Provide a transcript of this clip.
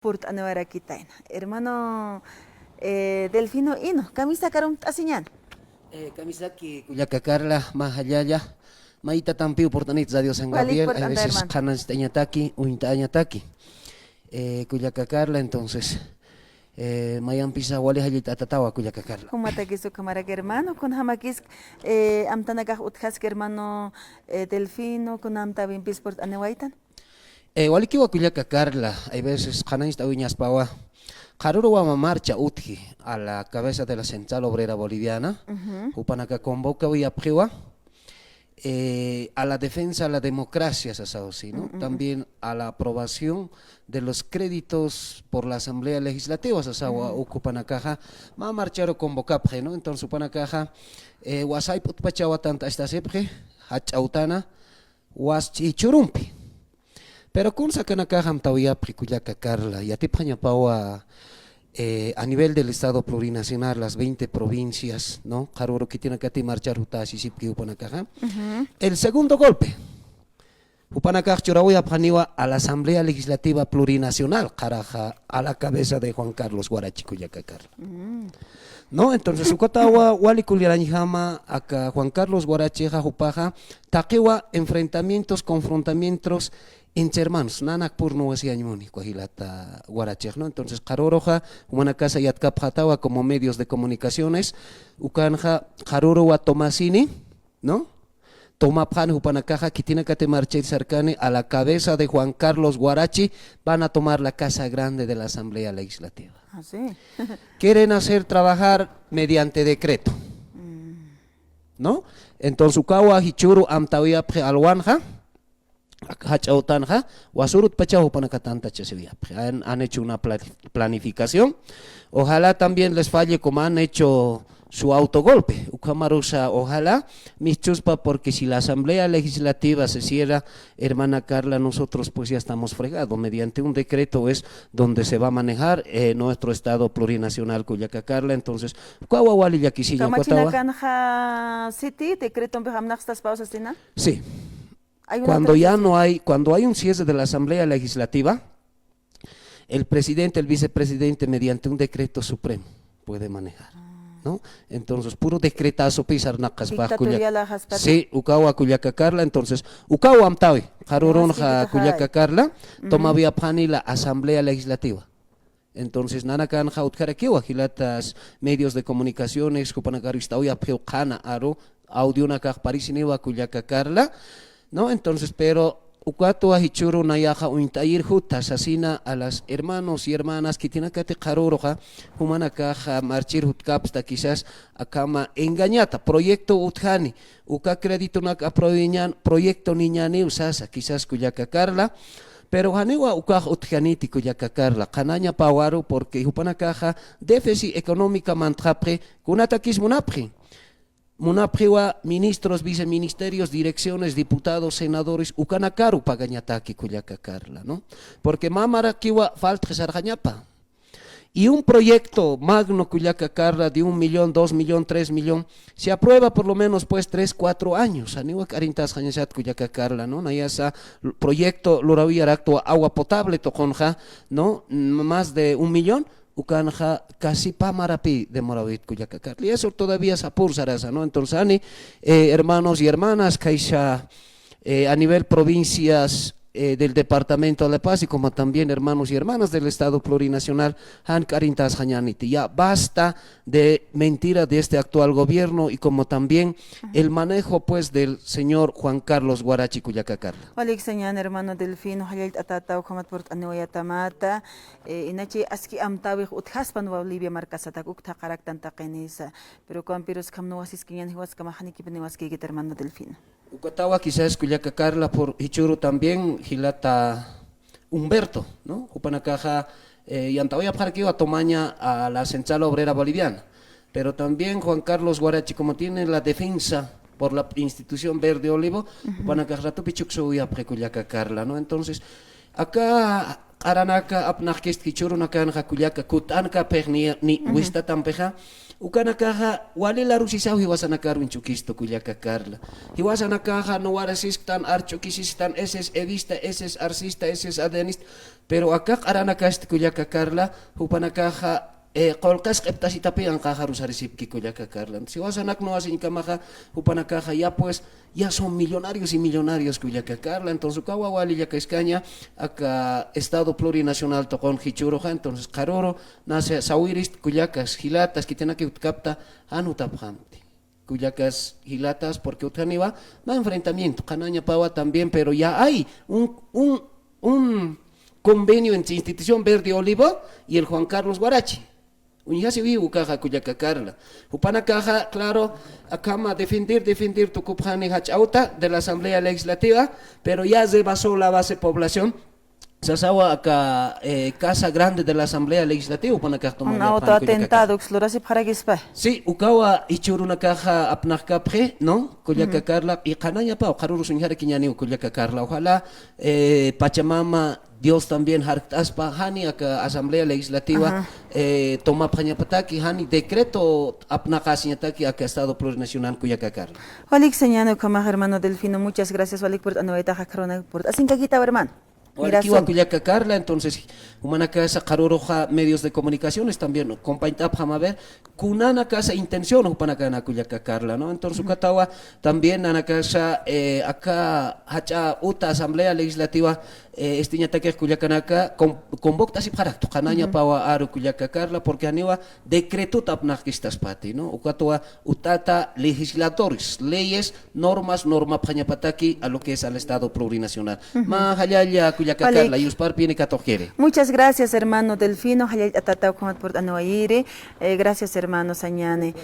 Purt anewara kitain. Hermano Delfino Hino, camisa karum tasiñan. Kamisaki kuyaka Carla mahallaya maita tampi oportunidad de Dios San Walik Gabriel por a anda, veces hermano. canas tañataki uintañataki kuyaka Carla entonces mayan pisa wali halita atatawa kuyaka Carla Humata kisu kamara hermano, con hamakis amtanagah utkas hermano Delfino, con amta bimpis port anewaitan. wali kiwa kuyaka Carla hay veces canas tawiñas pawa Karuro wa marcha utji a la cabeza de la Central Obrera Boliviana upanaka convoca via priwa a la defensa de la democracia, ¿sí, no? También a la aprobación de los créditos por la Asamblea Legislativa, ocupan a caja, ma marchar o convocar, ¿no? Entonces, ocupan a caja, wasai putpachawa tanta esta sepre, hachautana, was chichurumpi. Pero con sacan a caja, mtawia prikuyaka Carla, y a ti pañapawa. A nivel del Estado plurinacional, las 20 provincias, ¿no? Karuro que tiene que marchar El segundo golpe, a la Asamblea Legislativa Plurinacional, caraja, a la cabeza de Juan Carlos Guarachi Cuyacacar. ¿No? Entonces, Ucotawa, Wali Kuliranjama, acá Juan Carlos Guarachi, Jajupaja, Taquewa, enfrentamientos, confrontamientos entre hermanos, nanak purno así añmoni, coagilata Guarachi, ¿no? Entonces, Karoroja, una casa yatkapjatawa como medios de comunicaciones, Ukanja, Karoro Tomasini, ¿no? Tomapan Upanakaja, que tiene que te marchar cercane a la cabeza de Juan Carlos Guarachi, van a tomar la Casa Grande de la Asamblea Legislativa. Ah, sí. Quieren hacer trabajar mediante decreto, ¿no? Entonces, Ukawa Hichuru Amtawia Alwanja, Hachautanha, Wasurut Pachahu Panakatanta Chesivia. Han hecho una planificación. Ojalá también les falle como han hecho su autogolpe. Ukamarusa, ojalá, mis chuspa, porque si la Asamblea Legislativa se cierra, hermana Carla, nosotros pues ya estamos fregados. Mediante un decreto es donde se va a manejar nuestro Estado plurinacional Cuyaca Carla. Entonces, Kuawawali Yaquisiña Cuatawa. Kamachinakanha City, decreto en Behamnaxtas pausas, ¿no? Sí. Hay Cuando hay un cierre de la Asamblea Legislativa, el presidente, el vicepresidente, mediante un decreto supremo, puede manejar, ¿no? Entonces, puro decretazo, pisar nacaspa, sí, ukawa Cuyaca Carla, entonces, ukawa amtawi, jaruronja Cuyaca Carla, toma vía pani la Asamblea Legislativa. Entonces, nanakan jautkarekiwa, gilatas medios de comunicaciones, kupanagaruistauya peukana aro, audio nakak parisiniwa Cuyaca Carla, ¿no? Entonces, pero Ukato Hichuru Nayaja Uintayir Huta asesina a las hermanos y hermanas que tienen que te caroroja, Humanakaja Marchir Hutkapsta, quizás Akama engañata, proyecto Uthani, Uka crédito nak aproveñan, proyecto Niñani Usasa, quizás Cuyaca Carla, pero Hanewa Ukaj Utjaniti Cuyaca Carla, Canaña Pawaro, porque Hupanakaja déficit económica mantrapre, Kunatakis Munapri. Munapriwa, ministros, viceministerios, direcciones, diputados, senadores, ukanakaru pagañataki Cuyaca Carla, ¿no? Porque mamara kiwa falta sarjañapa. Y un proyecto magno Cuyaca Carla de 1 millón, 2 millones, 3 millones, se aprueba por lo menos pues 3, 4 años. Aniwa carintas jañasat Cuyaca Carla, ¿no? Nayasa proyecto Loravía actua agua potable toconja, ¿no? Más de 1 millón. Ukanja casi pamarapi de Moravit Cuyaca Carla. Y eso todavía es apursa, ¿no? Entonces, hermanos y hermanas, Caixa a nivel provincias del Departamento de La Paz y como también hermanos y hermanas del Estado Plurinacional, Han Carintas Hañaniti. Ya basta de mentira de este actual gobierno y como también el manejo pues del señor Juan Carlos Guarachi Cuyaca Carla. Walik señan hermano Delfino, Hayalt Atata, Ukamat Port Anewaya Tamata, Inachi Aski Amtawi Uthaspan Bolivia Marcasatak Ukta Karaktan Takenisa, pero con Pirus Kamnoasis Kian Huas Kamahaniki Benewaski hermano Delfino. Ucatawa quizás Cuyaca Carla por Hichuru también, Gilata Humberto, ¿no? Upanakaja y Antawaya Parquio a Tomaña a la Central Obrera Boliviana. Pero también Juan Carlos Guarachi, como tiene la defensa por la institución Verde Olivo, Upanakaja Tupichukso y Cuyaca Carla, ¿no? Entonces, acá qaranaka apnaqkist kichurunakanja kullaka kutanka pegni ni wistatan peja ukanakaja walila rusisaw hiwasanakaru inchukisto kullaka karla hiwasanakaja no warasistan archokisistan eses edista eses arsista eses adenista pero acá qaranakast kullaka karla hupanakaja qolqas qeptasitapian qajarus arisipki kullaka karla si wasanak no asin kamaja hupanakaja ya pues ya son millonarios y millonarios kullaka karla entonces kawa wali ya Escaña acá estado plurinacional tokon hichuroja entonces karoro nace sawiris kullakas hilatas que tiene que capta anutaphamti kullakas hilatas porque utaniwa va enfrentamiento canaña pawa también pero ya hay un convenio entre Institución Verde Olivo y el Juan Carlos Guarachi. Unyasi viu caja kullaka karla. Upana caja, claro, acama defender tu cupjani hachauta de la Asamblea Legislativa, pero ya se basó la base población. Sasawa acá Casa Grande de la Asamblea Legislativa, upana caja tomó un autoatentado, xlorasi para gispa. Sí, ukawa ichuruna caja apnakapre, ¿no? Kullaka karla, y canaya pa, karuru sunyara kiñani kullaka karla. Ojalá Pachamama Dios también hartaspa hani acá Asamblea Legislativa toma pañapataki hani decreto apnakasiñataki acá Estado Plurinacional Cuyacacar. Walik señano kama hermano Delfino, muchas gracias Walik por anueta jacarona por asin kagita hermano. Walikiwa Cuyacacarla, entonces humana casa caroroja medios de comunicaciones también compañtap jamaver kunana casa intención upana kana Cuyacacarla, ¿no? Entonces katawa también ana casa acá hacha uta Asamblea Legislativa estiñatake Cuyacanaka convocta si para tokanaña pawa aru Cuyacacarla porque aniwa decreto tapnakistas pati, ¿no? Ukatoa utata legisladores, leyes, norma pañapataki a lo que es al Estado plurinacional. Ma hayaya Cuyacacarla y uspar piene katojere. Muchas gracias hermano Delfino, hayay atatao por anuayire, gracias hermano Sañane.